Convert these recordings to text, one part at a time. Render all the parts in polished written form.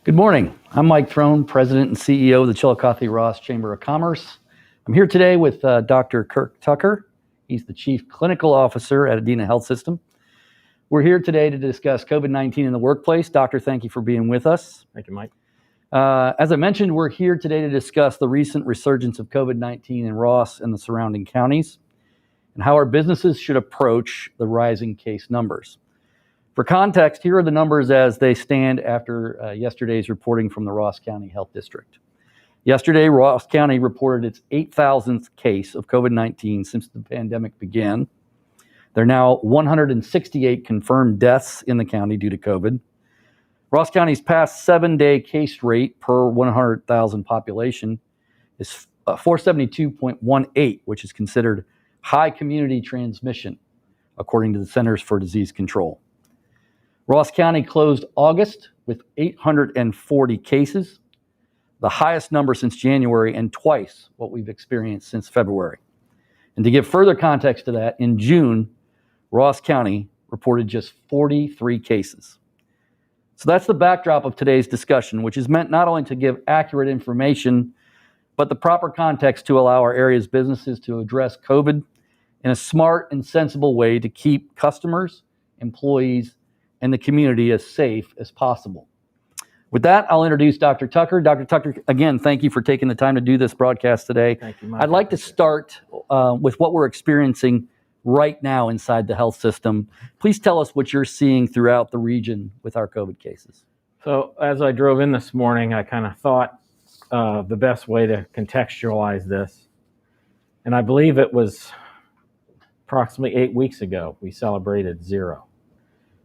Good morning. I'm Mike Throne, President and CEO of the Chillicothe Ross Chamber of Commerce. I'm here today with Dr. Kirk Tucker. He's the Chief Clinical Officer at Adena Health System. We're here today to discuss COVID-19 in the workplace. Doctor, thank you for being with us. Thank you, Mike. As I mentioned, we're here today to discuss the recent resurgence of COVID-19 in Ross and the surrounding counties and how our businesses should approach the rising case numbers. For context, here are the numbers as they stand after yesterday's reporting from the Ross County Health District. Yesterday, Ross County reported its 8,000th case of COVID-19 since the pandemic began. There are now 168 confirmed deaths in the county due to COVID. Ross County's past 7-day case rate per 100,000 population is 472.18, which is considered high community transmission, according to the Centers for Disease Control. Ross County closed August with 840 cases, the highest number since January and twice what we've experienced since February. And to give further context to that, in June, Ross County reported just 43 cases. So that's the backdrop of today's discussion, which is meant not only to give accurate information, but the proper context to allow our area's businesses to address COVID in a smart and sensible way to keep customers, employees, and the community as safe as possible. With that, I'll introduce Dr. Tucker. Dr. Tucker, again, thank you for taking the time to do this broadcast today. Thank you, Mike. I'd like to start with what we're experiencing right now inside the health system. Please tell us what you're seeing throughout the region with our COVID cases. So as I drove in this morning, I kind of thought the best way to contextualize this, and I believe it was approximately 8 weeks ago, we celebrated zero.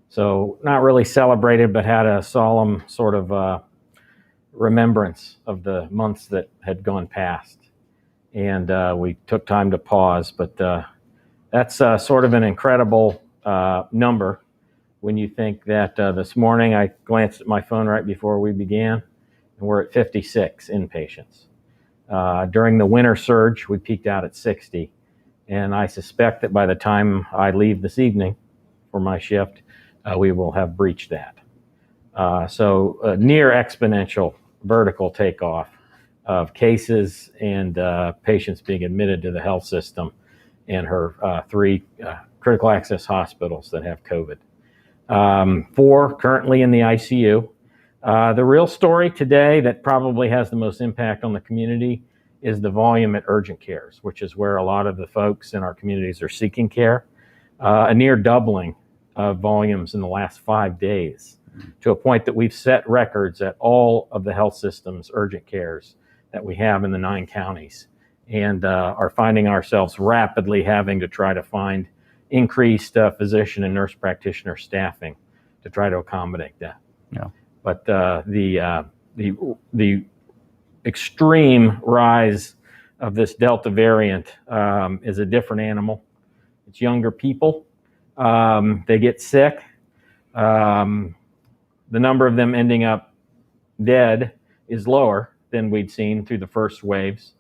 So not really celebrated, but had a solemn sort of remembrance of the months that had gone past. And we took time to pause, but that's sort of an incredible number when you think that this morning I glanced at my phone right before we began, and we're at 56 inpatients. During the winter surge, we peaked out at 60, and I suspect that by the time I leave this evening for my shift, we will have breached that. So near exponential vertical takeoff of cases and patients being admitted to the health system and her 3 critical access hospitals that have COVID. 4 currently in the ICU. The real story today that probably has the most impact on the community is the volume at urgent cares, which is where a lot of the folks in our communities are seeking care. A near doubling of volumes in the last 5 days, to a point that we've set records at all of the health system's urgent cares that we have in the 9 counties, and are finding ourselves rapidly having to try to find increased physician and nurse practitioner staffing to try to accommodate that. Yeah. But the extreme rise of this Delta variant is a different animal. It's younger people. They get sick. The number of them ending up dead is lower than we'd seen through the first waves.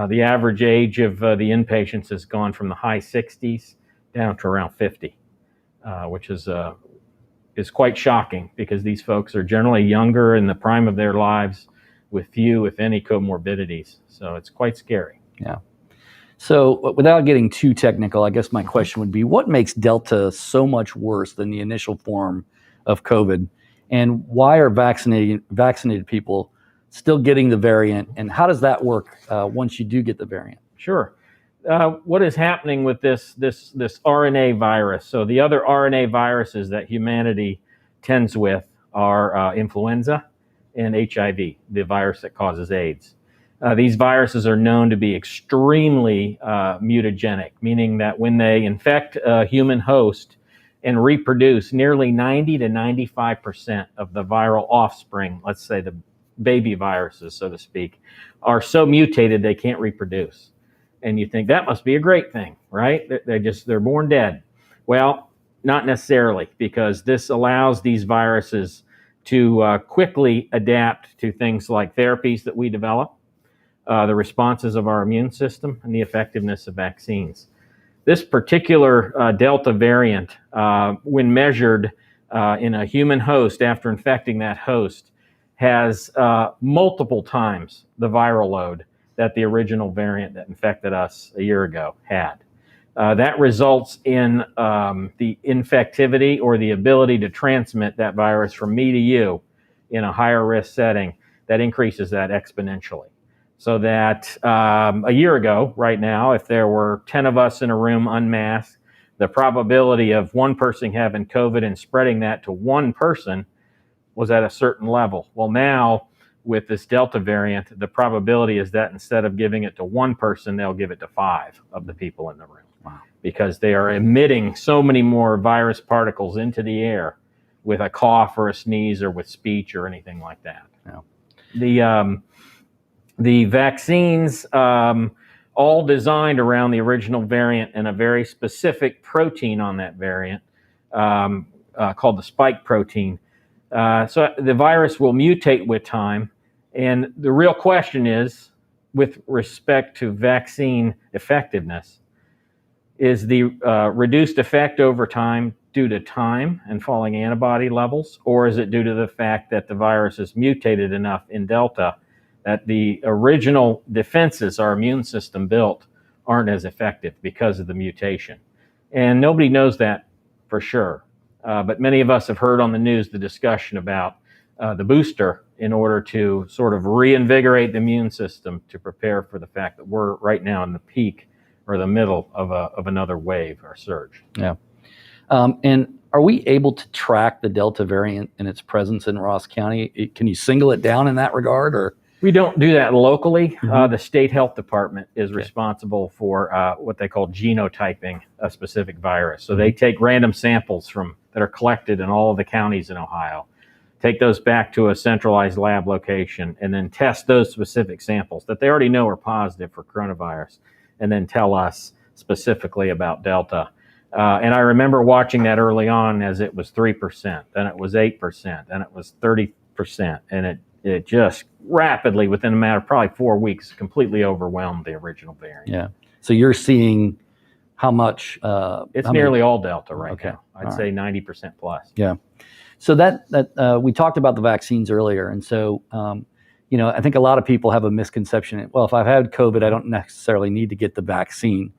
The average age of the inpatients has gone from the high 60s down to around 50, which is quite shocking because these folks are generally younger in the prime of their lives with few, if any, comorbidities. So it's quite scary. Yeah. So without getting too technical, I guess my question would be, what makes Delta so much worse than the initial form of COVID? And why are vaccinated people still getting the variant? And how does that work once you do get the variant? Sure. What is happening with this RNA virus? So the other RNA viruses that humanity tends with are influenza and HIV, the virus that causes AIDS. These viruses are known to be extremely mutagenic, meaning that when they infect a human host and reproduce, nearly 90 to 95% of the viral offspring, let's say the baby viruses, so to speak, are so mutated they can't reproduce. And you think that must be a great thing, right? They're born dead. Well, not necessarily, because this allows these viruses to quickly adapt to things like therapies that we develop, the responses of our immune system, and the effectiveness of vaccines. This particular Delta variant, when measured in a human host after infecting that host, has multiple times the viral load that the original variant that infected us a year ago had. That results in the infectivity or the ability to transmit that virus from me to you in a higher risk setting. That increases that exponentially. So that a year ago, right now, if there were 10 of us in a room unmasked, the probability of one person having COVID and spreading that to one person was at a certain level. Well, now with this Delta variant, the probability is that instead of giving it to one person, they'll give it to 5 of the people in the room. Wow. Because they are emitting so many more virus particles into the air with a cough or a sneeze or with speech or anything like that. Yeah. The vaccines, all designed around the original variant and a very specific protein on that variant called the spike protein. So the virus will mutate with time. And the real question is, with respect to vaccine effectiveness, is the reduced effect over time due to time and falling antibody levels, or is it due to the fact that the virus is mutated enough in Delta that the original defenses our immune system built aren't as effective because of the mutation? And nobody knows that for sure. But many of us have heard on the news the discussion about the booster in order to sort of reinvigorate the immune system to prepare for the fact that we're right now in the peak or the middle of another wave or surge. Yeah. And are we able to track the Delta variant and its presence in Ross County? Can you single it down in that regard, or? We don't do that locally. The state health department is responsible for what they call genotyping a specific virus. So they take random samples that are collected in all of the counties in Ohio, take those back to a centralized lab location, and then test those specific samples that they already know are positive for coronavirus, and then tell us specifically about Delta. And I remember watching that early on as it was 3%, then it was 8%, then it was 30%, and it just rapidly, within a matter of probably 4 weeks, completely overwhelmed the original variant. Yeah. So you're seeing how much? It's nearly all Delta right now. I'd say 90% plus. Yeah. So that we talked about the vaccines earlier, and so I think a lot of people have a misconception. Well, if I've had COVID, I don't necessarily need to get the vaccine,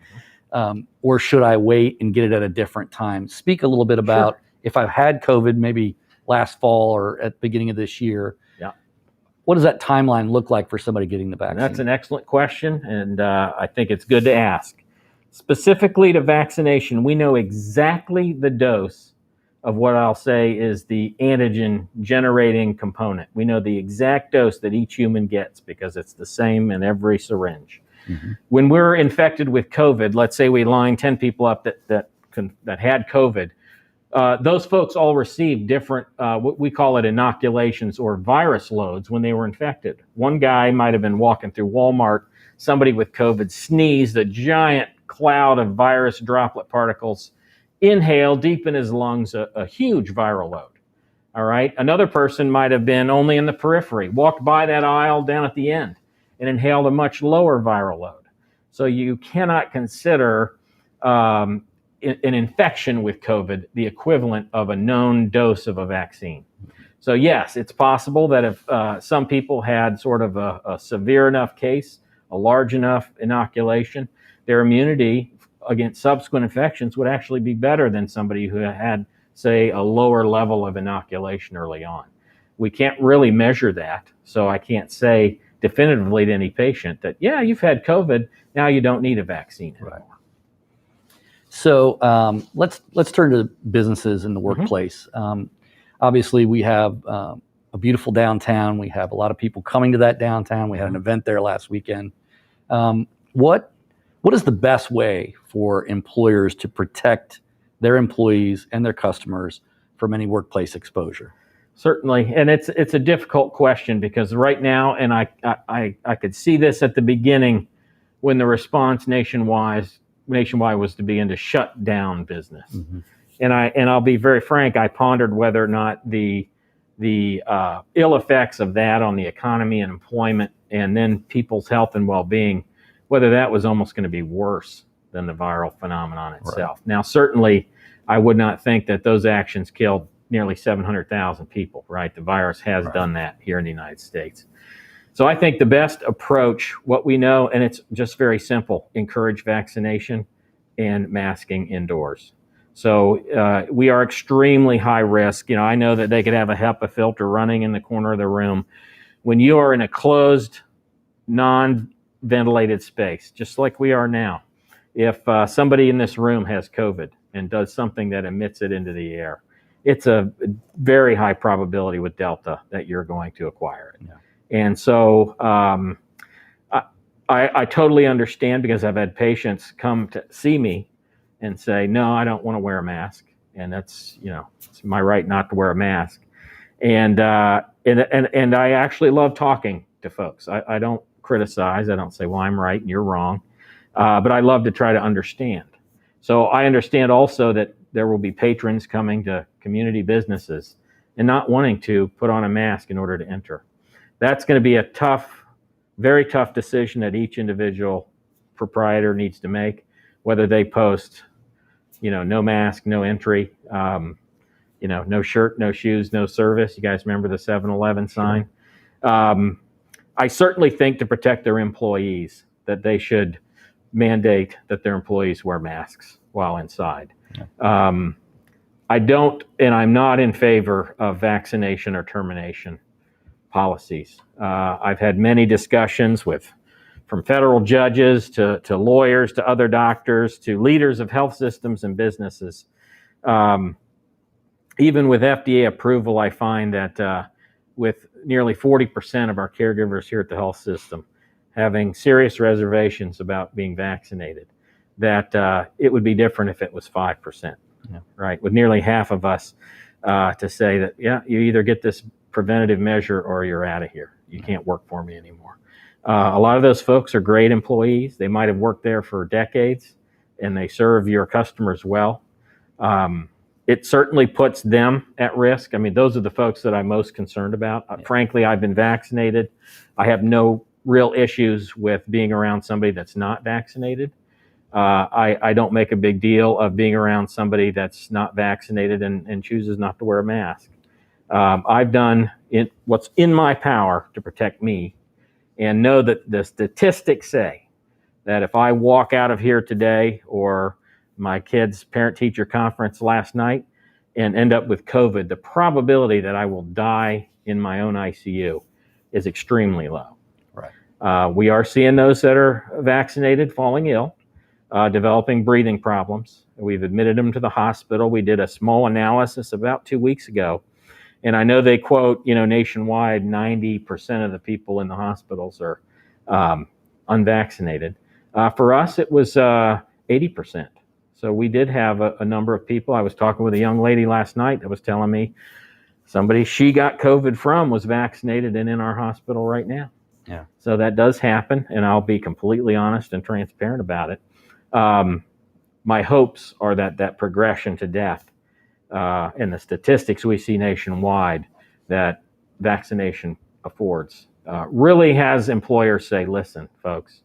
or should I wait and get it at a different time? Speak a little bit about if I've had COVID, maybe last fall or at the beginning of this year. Yeah. What does that timeline look like for somebody getting the vaccine? That's an excellent question, and I think it's good to ask. Specifically to vaccination, we know exactly the dose of what I'll say is the antigen generating component. We know the exact dose that each human gets because it's the same in every syringe. Mm-hmm. When we're infected with COVID, let's say we line 10 people up that had COVID, those folks all received different, what we call it inoculations or virus loads when they were infected. One guy might have been walking through Walmart, somebody with COVID sneezed, a giant cloud of virus droplet particles, inhaled deep in his lungs a huge viral load. All right. Another person might have been only in the periphery, walked by that aisle down at the end and inhaled a much lower viral load. So you cannot consider an infection with COVID the equivalent of a known dose of a vaccine. So yes, it's possible that if some people had sort of a severe enough case, a large enough inoculation, their immunity against subsequent infections would actually be better than somebody who had, say, a lower level of inoculation early on. We can't really measure that, so I can't say definitively to any patient that, yeah, you've had COVID, now you don't need a vaccine anymore. Right. So let's turn to businesses in the workplace. Obviously, we have a beautiful downtown. We have a lot of people coming to that downtown. We had an event there last weekend. What is the best way for employers to protect their employees and their customers from any workplace exposure? Certainly, and it's a difficult question because right now, and I could see this at the beginning when the response nationwide was to begin to shut down business. Mm-hmm. And I'll be very frank, I pondered whether or not the ill effects of that on the economy and employment and then people's health and well-being, whether that was almost going to be worse than the viral phenomenon itself. Right. Now, certainly, I would not think that those actions killed nearly 700,000 people, right? The virus has Right. done that here in the United States. So I think the best approach, what we know, and it's just very simple, encourage vaccination and masking indoors. So we are extremely high risk. I know that they could have a HEPA filter running in the corner of the room. When you are in a closed, non-ventilated space, just like we are now, if somebody in this room has COVID and does something that emits it into the air, it's a very high probability with Delta that you're going to acquire it. Yeah. And so I totally understand, because I've had patients come to see me and say, no, I don't want to wear a mask. And that's, it's my right not to wear a mask. And I actually love talking to folks. I don't criticize. I don't say, well, I'm right and you're wrong. But I love to try to understand. So I understand also that there will be patrons coming to community businesses and not wanting to put on a mask in order to enter. That's going to be a tough, very tough decision that each individual proprietor needs to make, whether they post, no mask, no entry, no shirt, no shoes, no service. You guys remember the 7-Eleven sign? I certainly think to protect their employees that they should mandate that their employees wear masks while inside. Yeah. I don't, and I'm not in favor of vaccination or termination policies. I've had many discussions from federal judges to lawyers to other doctors to leaders of health systems and businesses. Even with FDA approval, I find that with nearly 40% of our caregivers here at the health system having serious reservations about being vaccinated, that it would be different if it was 5%, right? With nearly half of us to say that, yeah, you either get this preventative measure or you're out of here. You can't work for me anymore. A lot of those folks are great employees. They might have worked there for decades and they serve your customers well. It certainly puts them at risk. I mean, those are the folks that I'm most concerned about. Yeah. Frankly, I've been vaccinated. I have no real issues with being around somebody that's not vaccinated. I don't make a big deal of being around somebody that's not vaccinated and chooses not to wear a mask. I've done what's in my power to protect me, and know that the statistics say that if I walk out of here today, or my kids' parent-teacher conference last night, and end up with COVID, the probability that I will die in my own ICU is extremely low. Right. We are seeing those that are vaccinated falling ill, developing breathing problems. We've admitted them to the hospital. We did a small analysis about 2 weeks ago, and I know they quote, nationwide, 90% of the people in the hospitals are unvaccinated. For us, it was 80%. So we did have a number of people. I was talking with a young lady last night that was telling me somebody she got COVID from was vaccinated and in our hospital right now. Yeah. So that does happen, and I'll be completely honest and transparent about it. My hopes are that progression to death and the statistics we see nationwide that vaccination affords really has employers say, listen, folks,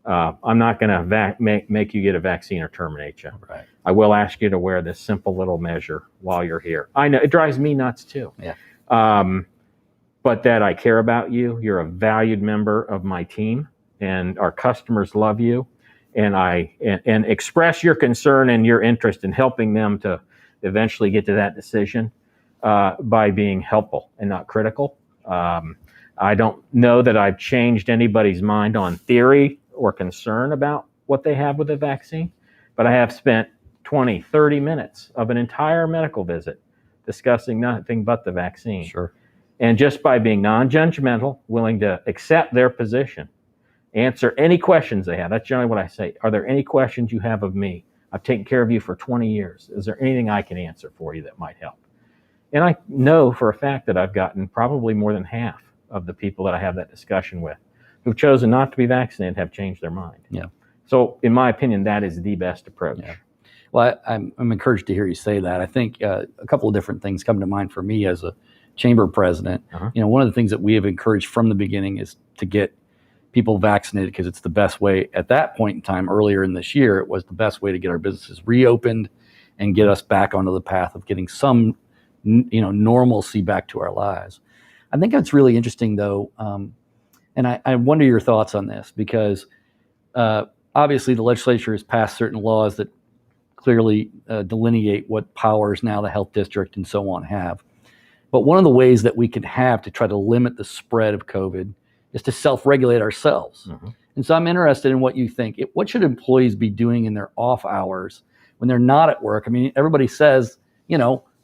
I'm not going to make you get a vaccine or terminate you. Right. I will ask you to wear this simple little measure while you're here. I know it drives me nuts too. Yeah. But that I care about you. You're a valued member of my team, and our customers love you. And and express your concern and your interest in helping them to eventually get to that decision by being helpful and not critical. I don't know that I've changed anybody's mind on theory or concern about what they have with the vaccine, but I have spent 20, 30 minutes of an entire medical visit discussing nothing but the vaccine. Sure. And just by being non-judgmental, willing to accept their position, answer any questions they have. That's generally what I say. Are there any questions you have of me? I've taken care of you for 20 years. Is there anything I can answer for you that might help? And I know for a fact that I've gotten probably more than half of the people that I have that discussion with who've chosen not to be vaccinated have changed their mind. Yeah. So in my opinion, that is the best approach. Yeah. Well, I'm encouraged to hear you say that. I think a couple of different things come to mind for me as a chamber president. Uh-huh. One of the things that we have encouraged from the beginning is to get people vaccinated because it's the best way. At that point in time, earlier in this year, it was the best way to get our businesses reopened and get us back onto the path of getting some normalcy back to our lives. I think that's really interesting, though, and I wonder your thoughts on this, because obviously the legislature has passed certain laws that clearly delineate what powers now the health district and so on have. But one of the ways that we can have to try to limit the spread of COVID is to self-regulate ourselves. Mm-hmm. And so I'm interested in what you think. What should employees be doing in their off hours when they're not at work? I mean, everybody says,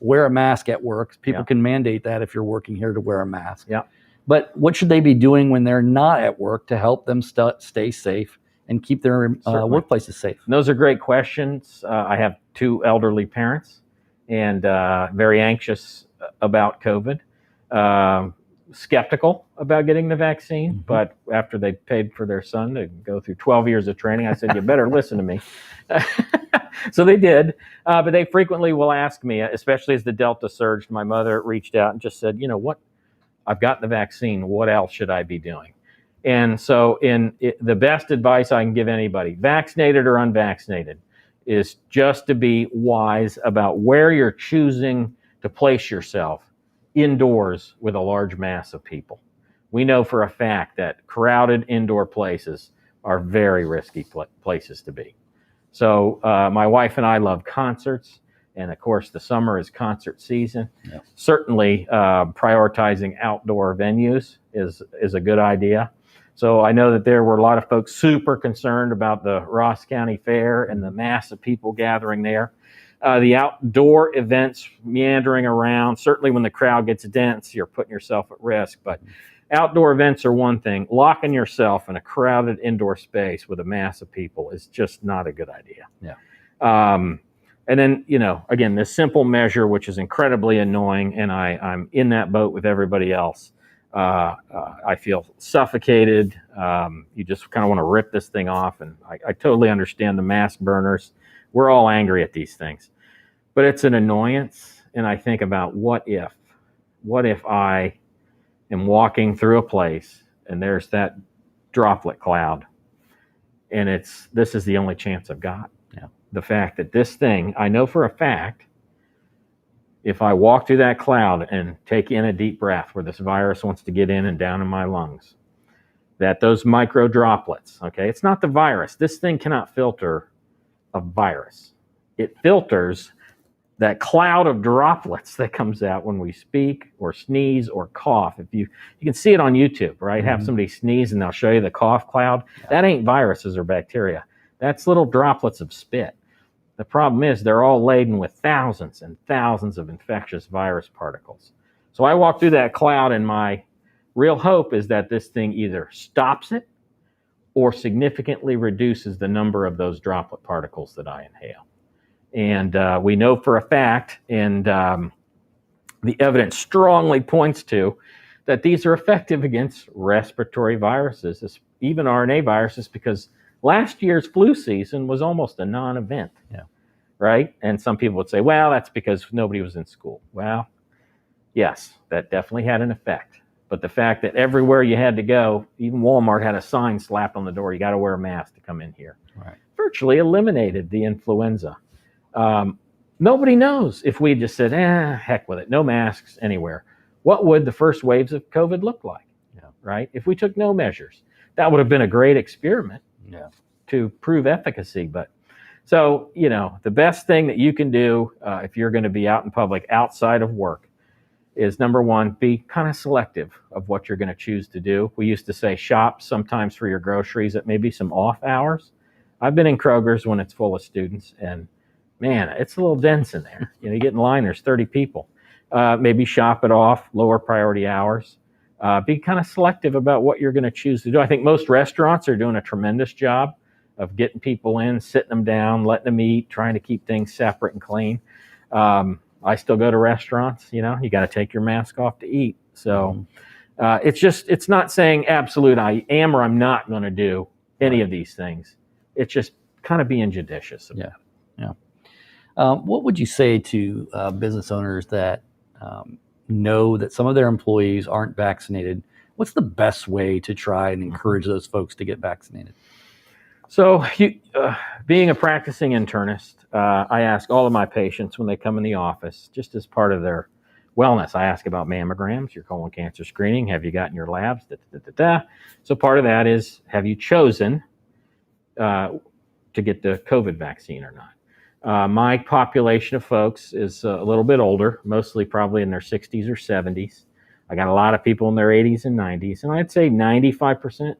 wear a mask at work. People can mandate that if you're working here to wear a mask. Yeah. But what should they be doing when they're not at work to help them stay safe and keep their workplaces safe? And those are great questions. I have 2 elderly parents and very anxious about COVID. Skeptical about getting the vaccine, Mm-hmm. but after they paid for their son to go through 12 years of training, I said, you better listen to me. So they did, but they frequently will ask me, especially as the Delta surged, my mother reached out and just said, what, I've gotten the vaccine, what else should I be doing? And so the best advice I can give anybody, vaccinated or unvaccinated, is just to be wise about where you're choosing to place yourself indoors with a large mass of people. We know for a fact that crowded indoor places are very risky places to be. So my wife and I love concerts, and of course the summer is concert season. Yep. Certainly prioritizing outdoor venues is a good idea. So I know that there were a lot of folks super concerned about the Ross County Fair and the mass of people gathering there. The outdoor events meandering around, certainly when the crowd gets dense, you're putting yourself at risk. But outdoor events are one thing. Locking yourself in a crowded indoor space with a mass of people is just not a good idea. Yeah. And then, again, this simple measure, which is incredibly annoying, and I'm in that boat with everybody else. I feel suffocated. You just kind of want to rip this thing off. And I totally understand the mask burners. We're all angry at these things, but it's an annoyance. And I think about what if I am walking through a place and there's that droplet cloud, and this is the only chance I've got. Yeah. The fact that this thing, I know for a fact, if I walk through that cloud and take in a deep breath where this virus wants to get in and down in my lungs, that those micro droplets, okay, it's not the virus. This thing cannot filter a virus. It filters that cloud of droplets that comes out when we speak or sneeze or cough. If you can see it on YouTube, right? Mm-hmm. Have somebody sneeze and they'll show you the cough cloud. Yeah. That ain't viruses or bacteria. That's little droplets of spit. The problem is they're all laden with thousands and thousands of infectious virus particles. So I walk through that cloud, and my real hope is that this thing either stops it or significantly reduces the number of those droplet particles that I inhale. And we know for a fact, and the evidence strongly points to, that these are effective against respiratory viruses, even RNA viruses, because last year's flu season was almost a non-event, right? And some people would say, well, that's because nobody was in school. Well, yes, that definitely had an effect. But the fact that everywhere you had to go, even Walmart had a sign slapped on the door, you got to wear a mask to come in here, right, virtually eliminated the influenza. Nobody knows if we just said, heck with it, no masks anywhere. What would the first waves of COVID look like, right? If we took no measures, that would have been a great experiment to prove efficacy. But so, the best thing that you can do if you're going to be out in public outside of work is, number one, be kind of selective of what you're going to choose to do. We used to say shop sometimes for your groceries at maybe some off hours. I've been in Kroger's when it's full of students, and man, it's a little dense in there. You get in line, there's 30 people. Maybe shop it off, lower priority hours. Be kind of selective about what you're going to choose to do. I think most restaurants are doing a tremendous job of getting people in, sitting them down, letting them eat, trying to keep things separate and clean. I still go to restaurants, you got to take your mask off to eat. So it's not saying absolute I am or I'm not going to do any of these things. It's just kind of being judicious about it. Yeah. What would you say to business owners that know that some of their employees aren't vaccinated? What's the best way to try and encourage those folks to get vaccinated? So being a practicing internist, I ask all of my patients when they come in the office, just as part of their wellness. I ask about mammograms, your colon cancer screening. Have you gotten your labs? Da, da, da, da. So part of that is, have you chosen to get the COVID vaccine or not? My population of folks is a little bit older, mostly probably in their 60s or 70s. I got a lot of people in their 80s and 90s, and I'd say 95%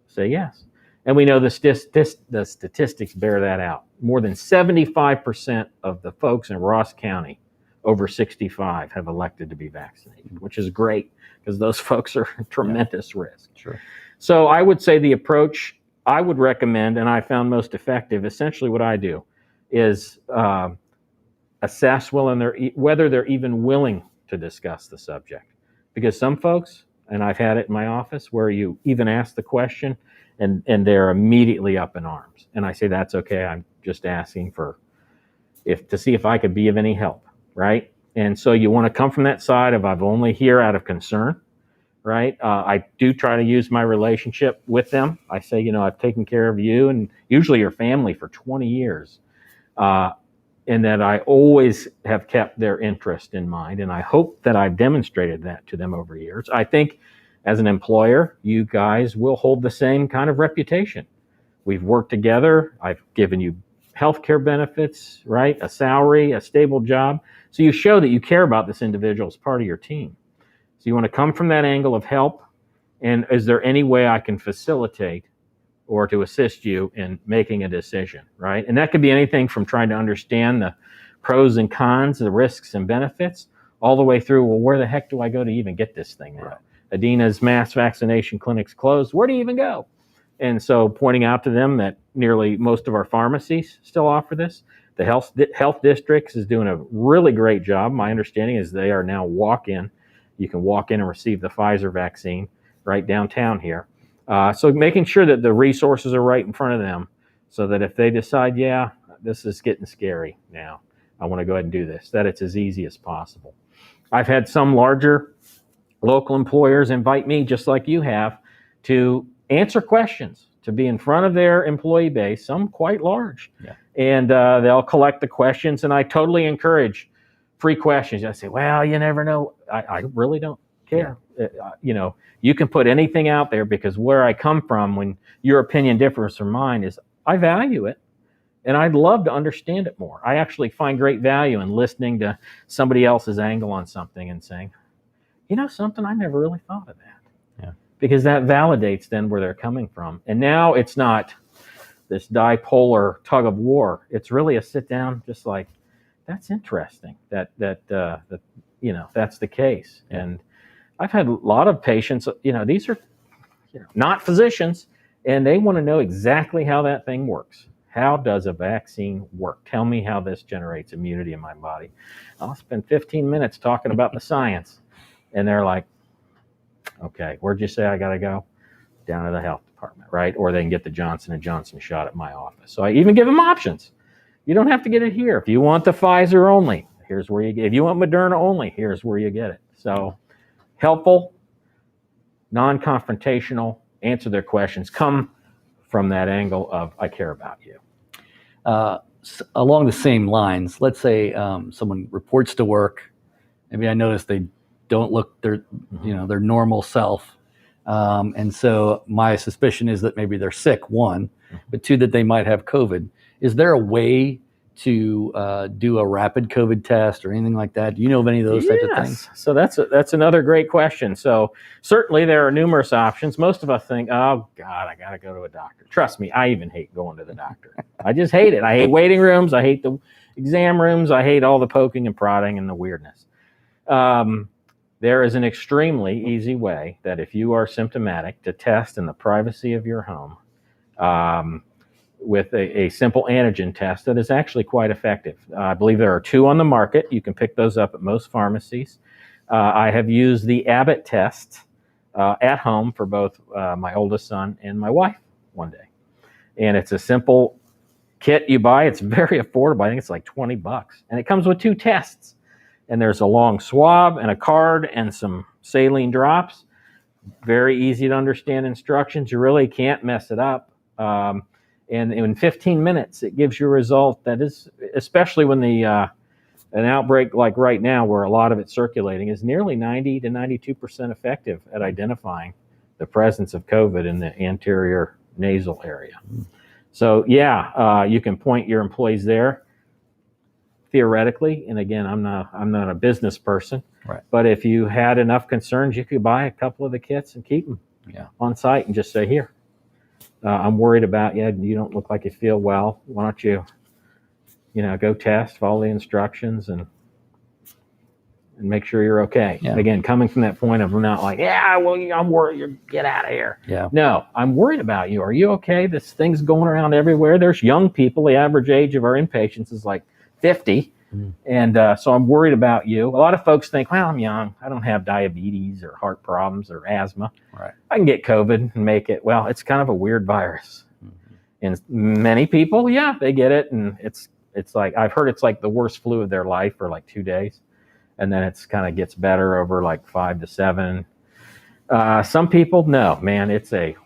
say yes. And we know the statistics bear that out. More than 75% of the folks in Ross County over 65 have elected to be vaccinated, which is great because those folks are tremendous risk. Sure. So I would say the approach I would recommend, and I found most effective, essentially what I do is assess whether they're even willing to discuss the subject. Because some folks, and I've had it in my office, where you even ask the question and they're immediately up in arms. And I say, that's okay. I'm just asking to see if I could be of any help, right? And so you want to come from that side of, I'm only here out of concern, right? I do try to use my relationship with them. I say, I've taken care of you and usually your family for 20 years. And that I always have kept their interest in mind. And I hope that I've demonstrated that to them over years. I think as an employer, you guys will hold the same kind of reputation. We've worked together. I've given you healthcare benefits, right? A salary, a stable job. So you show that you care about this individual as part of your team. So you want to come from that angle of help. And is there any way I can facilitate or to assist you in making a decision, right? And that could be anything from trying to understand the pros and cons, the risks and benefits, all the way through, well, where the heck do I go to even get this thing now? Right. Adena's mass vaccination clinics closed. Where do you even go? And so pointing out to them that nearly most of our pharmacies still offer this. The health districts is doing a really great job. My understanding is they are now walk-in. You can walk in and receive the Pfizer vaccine right downtown here. So making sure that the resources are right in front of them so that if they decide, yeah, this is getting scary now, I want to go ahead and do this, that it's as easy as possible. I've had some larger local employers invite me, just like you have, to answer questions, to be in front of their employee base, some quite large. Yeah. And they'll collect the questions, and I totally encourage free questions. I say, well, you never know. I really don't care. Yeah. You can put anything out there, because where I come from, when your opinion differs from mine, is I value it and I'd love to understand it more. I actually find great value in listening to somebody else's angle on something and saying, something, I never really thought of that. Yeah. Because that validates then where they're coming from. And now it's not this dipolar tug of war. It's really a sit down, just like, that's interesting that that's the case. Yeah. And I've had a lot of patients, these are not physicians, and they want to know exactly how that thing works. How does a vaccine work? Tell me how this generates immunity in my body. I'll spend 15 minutes talking about the science, and they're like, okay, where'd you say I got to go? Down to the health department, right? Or they can get the Johnson & Johnson shot at my office. So I even give them options. You don't have to get it here. If you want the Pfizer only, here's where you get it. If you want Moderna only, here's where you get it. So helpful, non-confrontational, answer their questions, come from that angle of, I care about you. Along the same lines, let's say someone reports to work. Maybe I notice they don't look their normal self. And so my suspicion is that maybe they're sick, one, but two, that they might have COVID. Is there a way to do a rapid COVID test or anything like that? Do you know of any of those types of things? So that's another great question. So certainly there are numerous options. Most of us think, oh God, I got to go to a doctor. Trust me, I even hate going to the doctor. I just hate it. I hate waiting rooms. I hate the exam rooms. I hate all the poking and prodding and the weirdness. There is an extremely easy way that if you are symptomatic to test in the privacy of your home with a simple antigen test that is actually quite effective. I believe there are 2 on the market. You can pick those up at most pharmacies. I have used the Abbott test at home for both my oldest son and my wife one day. And it's a simple kit you buy. It's very affordable. I think it's like $20. And it comes with 2 tests. And there's a long swab and a card and some saline drops. Very easy to understand instructions. You really can't mess it up. And in 15 minutes, it gives you a result that is, especially when the an outbreak like right now, where a lot of it's circulating, is nearly 90 to 92% effective at identifying the presence of COVID in the anterior nasal area. So yeah, you can point your employees there theoretically. And again, I'm not a business person, Right. but if you had enough concerns, you could buy a couple of the kits and keep them on site and just say, here, I'm worried about you. You don't look like you feel well. Why don't you go test, follow the instructions, and make sure you're okay. Yeah. Again, coming from that point of not like, I'm worried, you get out of here. Yeah. No, I'm worried about you. Are you okay? This thing's going around everywhere. There's young people. The average age of our inpatients is like 50. And so I'm worried about you. A lot of folks think, well, I'm young. I don't have diabetes or heart problems or asthma. Right. I can get COVID and make it. Well, it's kind of a weird virus. And many people, they get it. And it's like, I've heard it's like the worst flu of their life for like 2 days. And then it's kind of gets better over like 5 to 7. Some people, no, man, it's a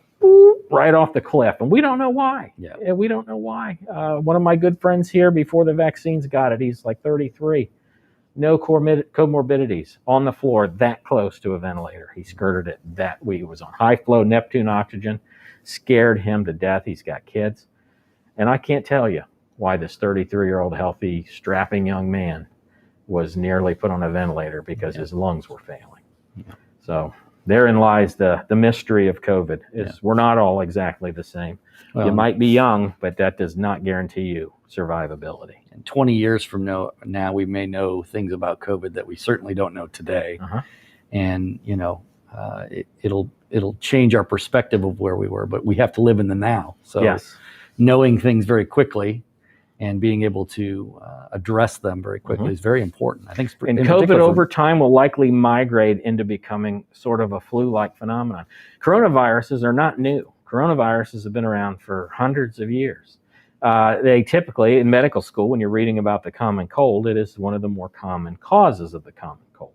right off the cliff. And we don't know why. Yeah. We don't know why. One of my good friends here, before the vaccines got it, he's like 33. No comorbidities, on the floor, that close to a ventilator. He skirted it that week. It was on high flow Neptune oxygen. Scared him to death. He's got kids. And I can't tell you why this 33-year-old healthy, strapping young man was nearly put on a ventilator, because his lungs were failing. Yeah. So therein lies the mystery of COVID. We're not all exactly the same. Well, you might be young, but that does not guarantee you survivability. And 20 years from now, we may know things about COVID that we certainly don't know today. And, it'll change our perspective of where we were, but we have to live in the now. So knowing things very quickly and being able to address them very quickly is very important. I think. And COVID over time will likely migrate into becoming sort of a flu-like phenomenon. Coronaviruses are not new. Coronaviruses have been around for hundreds of years. They typically, in medical school, when you're reading about the common cold, it is one of the more common causes of the common cold.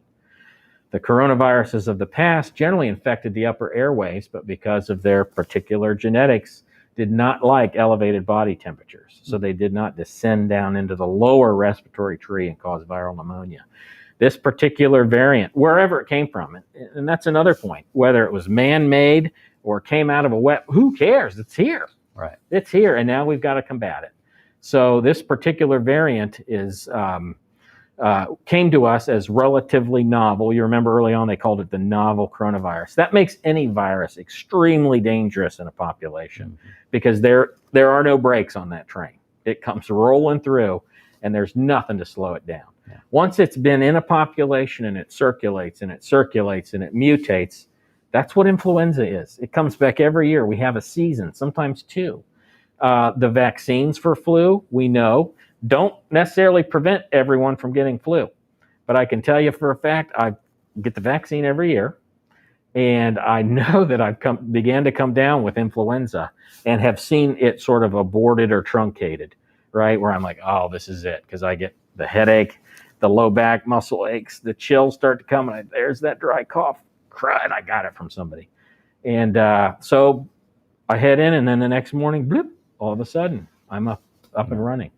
The coronaviruses of the past generally infected the upper airways, but because of their particular genetics, did not like elevated body temperatures. So they did not descend down into the lower respiratory tree and cause viral pneumonia. This particular variant, wherever it came from, and that's another point, whether it was man-made or came out of a wet, who cares? It's here. Right. It's here, and now we've got to combat it. So this particular variant is came to us as relatively novel. You remember early on they called it the novel coronavirus. That makes any virus extremely dangerous in a population because there are no brakes on that train. It comes rolling through, and there's nothing to slow it down. Yeah. Once it's been in a population and it circulates and it circulates and it mutates, that's what influenza is. It comes back every year. We have a season, sometimes 2. The vaccines for flu, we know, don't necessarily prevent everyone from getting flu. But I can tell you for a fact, I get the vaccine every year, and I know that I've began to come down with influenza and have seen it sort of aborted or truncated, right? Where I'm like, oh, this is it, because I get the headache, the low back muscle aches, the chills start to come, and there's that dry cough. Crud, I got it from somebody. And so I head in, and then the next morning, bloop, all of a sudden, I'm up and running.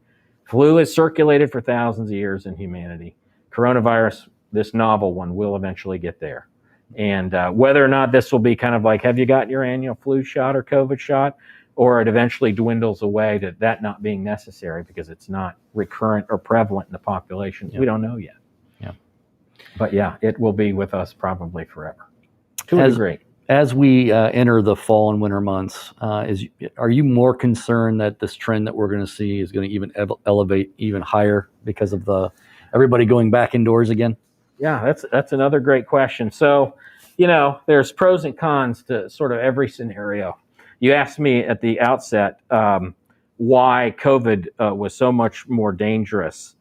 Flu has circulated for thousands of years in humanity. Coronavirus, this novel one, will eventually get there. And whether or not this will be kind of like, have you gotten your annual flu shot or COVID shot? Or it eventually dwindles away to that not being necessary because it's not recurrent or prevalent in the population. Yep. We don't know yet. Yeah. But yeah, it will be with us probably forever. To a degree. As we enter the fall and winter months, are you more concerned that this trend that we're going to see is going to even elevate even higher because of everybody going back indoors again? Yeah, that's another great question. So, there's pros and cons to sort of every scenario. You asked me at the outset why COVID was so much more dangerous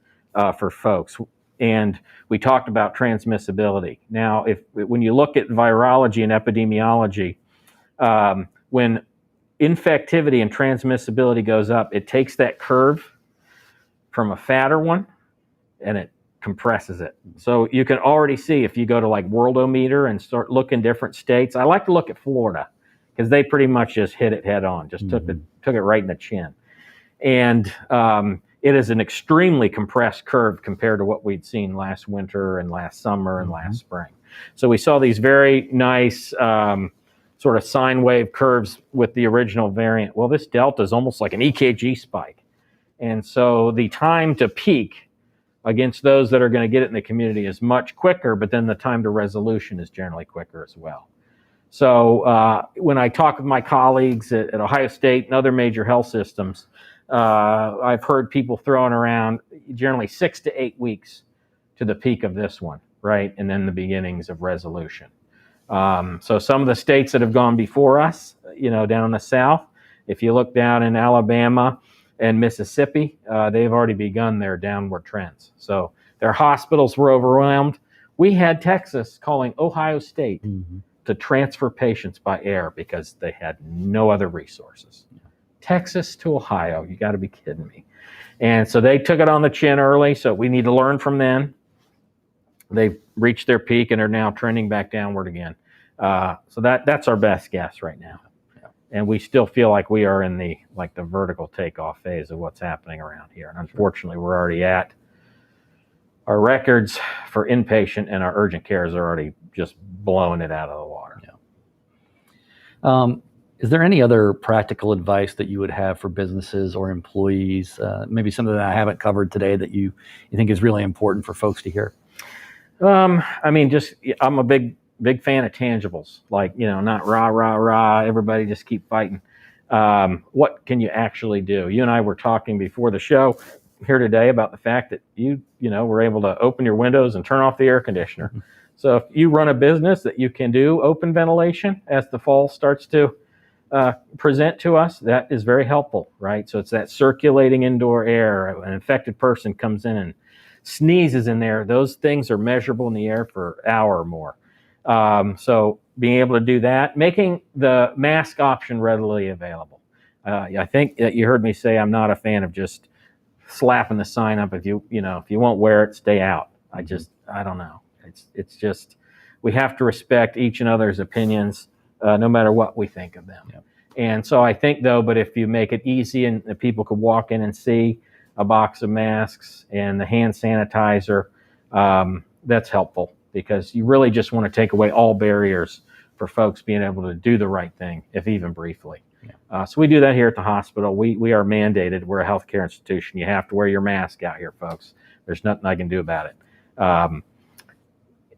for folks. And we talked about transmissibility. Now, when you look at virology and epidemiology, when infectivity and transmissibility goes up, it takes that curve from a fatter one and it compresses it. So you can already see if you go to like Worldometer and start looking different states. I like to look at Florida because they pretty much just hit it head on, just took it right in the chin. And it is an extremely compressed curve compared to what we'd seen last winter and last summer and last spring. So we saw these very nice sort of sine wave curves with the original variant. Well, this Delta is almost like an EKG spike. And so the time to peak against those that are going to get it in the community is much quicker, but then the time to resolution is generally quicker as well. So when I talk with my colleagues at Ohio State and other major health systems, I've heard people throwing around generally 6 to 8 weeks to the peak of this one, right? And then the beginnings of resolution. So some of the states that have gone before us, down in the South, if you look down in Alabama and Mississippi, they've already begun their downward trends. So their hospitals were overwhelmed. We had Texas calling Ohio State to transfer patients by air because they had no other resources. Texas to Ohio, you got to be kidding me. And so they took it on the chin early, so we need to learn from them. They've reached their peak and are now trending back downward again. So that's our best guess right now. And we still feel like we are in the vertical takeoff phase of what's happening around here. And unfortunately, we're already at our records for inpatient, and our urgent cares are already just blowing it out of the water. Is there any other practical advice that you would have for businesses or employees? Maybe something that I haven't covered today that you think is really important for folks to hear? I'm a big fan of tangibles, not rah, rah, rah, everybody just keep fighting. What can you actually do? You and I were talking before the show here today about the fact that you were able to open your windows and turn off the air conditioner. So if you run a business that you can do open ventilation as the fall starts to present to us, that is very helpful, right? So it's that circulating indoor air. An infected person comes in and sneezes in there. Those things are measurable in the air for an hour or more. So being able to do that, making the mask option readily available. I think that you heard me say I'm not a fan of just slapping the sign up. If you won't wear it, stay out. I don't know. It's just, we have to respect each and other's opinions, no matter what we think of them. Yep. And so I think but if you make it easy and the people could walk in and see a box of masks and the hand sanitizer, that's helpful, because you really just want to take away all barriers for folks being able to do the right thing, if even briefly. Yeah. So we do that here at the hospital. We are mandated. We're a healthcare institution. You have to wear your mask out here, folks. There's nothing I can do about it.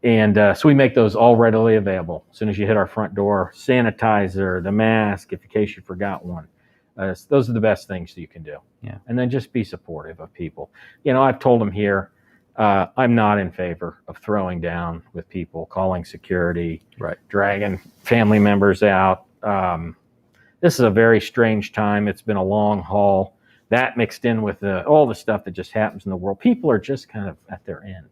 So we make those all readily available. As soon as you hit our front door, sanitizer, the mask, in case you forgot one. Those are the best things that you can do. Yeah. And then just be supportive of people. I've told them here, I'm not in favor of throwing down with people, calling security, right, dragging family members out. This is a very strange time. It's been a long haul. That mixed in with all the stuff that just happens in the world. People are just kind of at their end.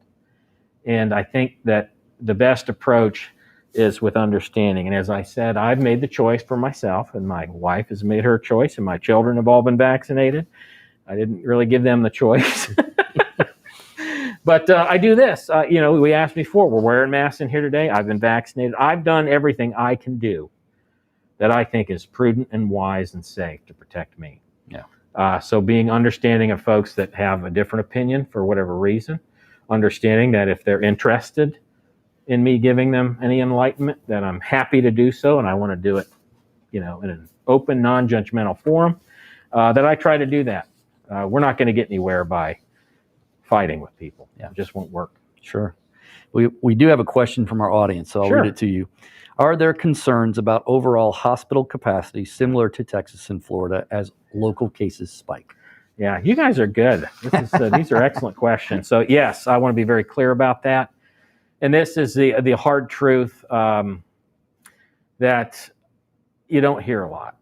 And I think that the best approach is with understanding. And as I said, I've made the choice for myself, and my wife has made her choice, and my children have all been vaccinated. I didn't really give them the choice. But I do this. We asked before, we're wearing masks in here today. I've been vaccinated. I've done everything I can do that I think is prudent and wise and safe to protect me. Yeah. So being understanding of folks that have a different opinion for whatever reason, understanding that if they're interested in me giving them any enlightenment, that I'm happy to do so, and I want to do it, in an open, non-judgmental forum, that I try to do that. We're not going to get anywhere by fighting with people. Yeah. It just won't work. Sure. We do have a question from our audience, so I'll read it to you. Are there concerns about overall hospital capacity similar to Texas and Florida as local cases spike? Yeah, you guys are good. These are excellent questions. So yes, I want to be very clear about that. And this is the hard truth that you don't hear a lot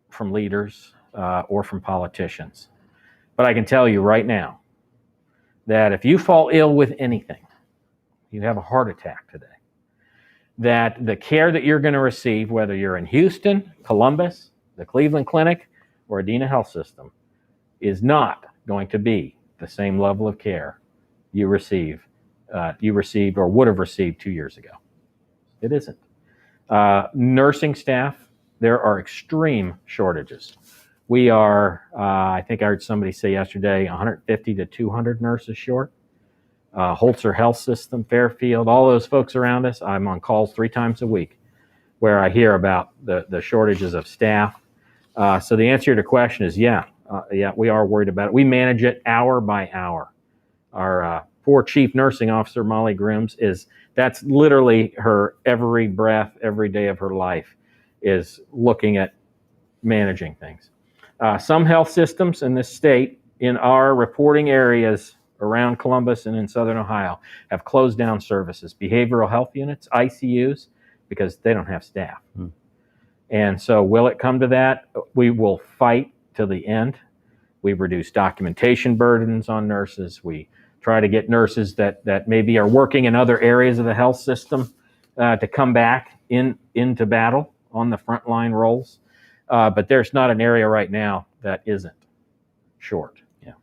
from leaders or from politicians. But I can tell you right now that if you fall ill with anything, you have a heart attack today, that the care that you're going to receive, whether you're in Houston, Columbus, the Cleveland Clinic, or Adena Health System, is not going to be the same level of care you received or would have received 2 years ago. It isn't. Nursing staff, there are extreme shortages. We are, I think I heard somebody say yesterday, 150 to 200 nurses short. Holzer Health System, Fairfield, all those folks around us, I'm on calls 3 times a week where I hear about the shortages of staff. So the answer to your question is yeah, we are worried about it. We manage it hour by hour. Our poor chief nursing officer, Molly Grims, that's literally her every breath, every day of her life is looking at managing things. Some health systems in this state, in our reporting areas around Columbus and in Southern Ohio, have closed down services, behavioral health units, ICUs, because they don't have staff. And so will it come to that? We will fight till the end. We reduce documentation burdens on nurses. We try to get nurses that maybe are working in other areas of the health system to come back into battle on the frontline roles. But there's not an area right now that isn't short. Yeah.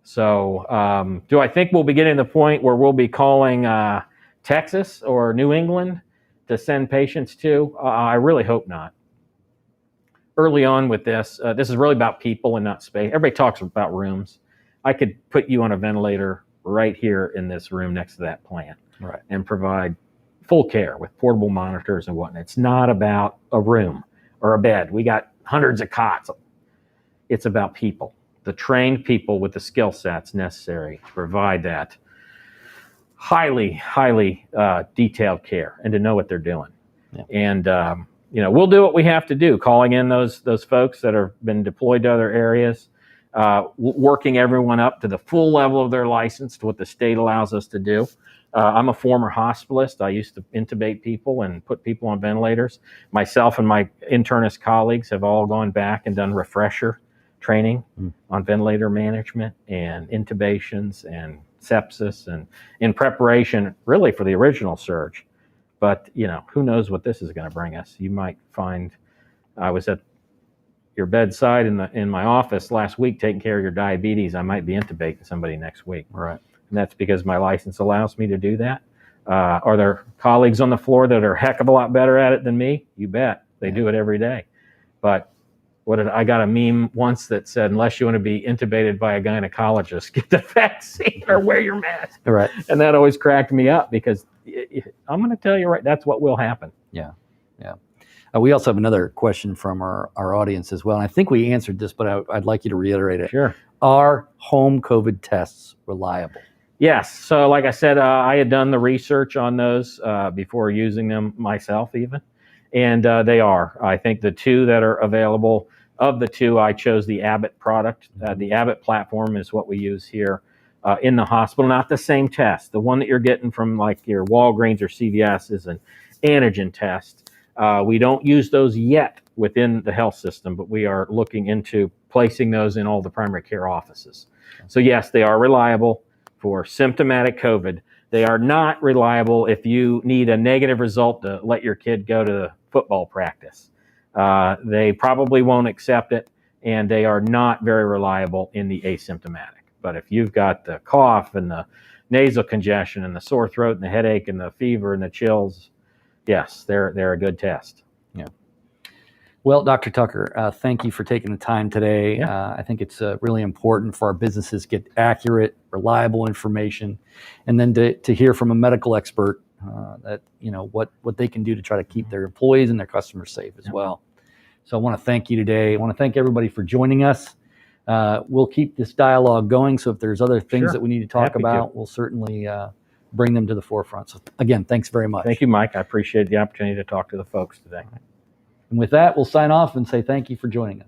So do I think we'll be getting to the point where we'll be calling Texas or New England to send patients to? I really hope not. Early on with this is really about people and not space. Everybody talks about rooms. I could put you on a ventilator right here in this room next to that plant, right, and provide full care with portable monitors and whatnot. It's not about a room or a bed. We got hundreds of cots. It's about people, the trained people with the skill sets necessary to provide that highly detailed care and to know what they're doing. Yeah. And we'll do what we have to do, calling in those folks that have been deployed to other areas, working everyone up to the full level of their license to what the state allows us to do. I'm a former hospitalist. I used to intubate people and put people on ventilators. Myself and my internist colleagues have all gone back and done refresher training on ventilator management and intubations and sepsis, and in preparation really for the original surge. But, who knows what this is going to bring us. You might find, I was at your bedside in my office last week taking care of your diabetes. I might be intubating somebody next week. Right. And that's because my license allows me to do that. Are there colleagues on the floor that are a heck of a lot better at it than me? You bet. They do it every day. But I got a meme once that said, unless you want to be intubated by a gynecologist, get the vaccine or wear your mask. Right. And that always cracked me up because I'm going to tell you that's what will happen. Yeah. Yeah. We also have another question from our audience as well. And I think we answered this, but I'd like you to reiterate it. Sure. Are home COVID tests reliable? Yes. So like I said, I had done the research on those before using them myself even. And they are. I think the 2 that are available, of the 2, I chose the Abbott product. The Abbott platform is what we use here in the hospital. Not the same test. The one that you're getting from like your Walgreens or CVS is an antigen test. We don't use those yet within the health system, but we are looking into placing those in all the primary care offices. So yes, they are reliable for symptomatic COVID. They are not reliable if you need a negative result to let your kid go to football practice. They probably won't accept it, and they are not very reliable in the asymptomatic. But if you've got the cough and the nasal congestion and the sore throat and the headache and the fever and the chills, yes, they're a good test. Yeah. Well, Dr. Tucker, thank you for taking the time today. Yeah. I think it's really important for our businesses to get accurate, reliable information, and then to hear from a medical expert that what they can do to try to keep their employees and their customers safe as well. So I want to thank you today. I want to thank everybody for joining us. We'll keep this dialogue going. So if there's other things that we need to talk about, we'll certainly bring them to the forefront. So again, thanks very much. Thank you, Mike. I appreciate the opportunity to talk to the folks today. And with that, we'll sign off and say thank you for joining us.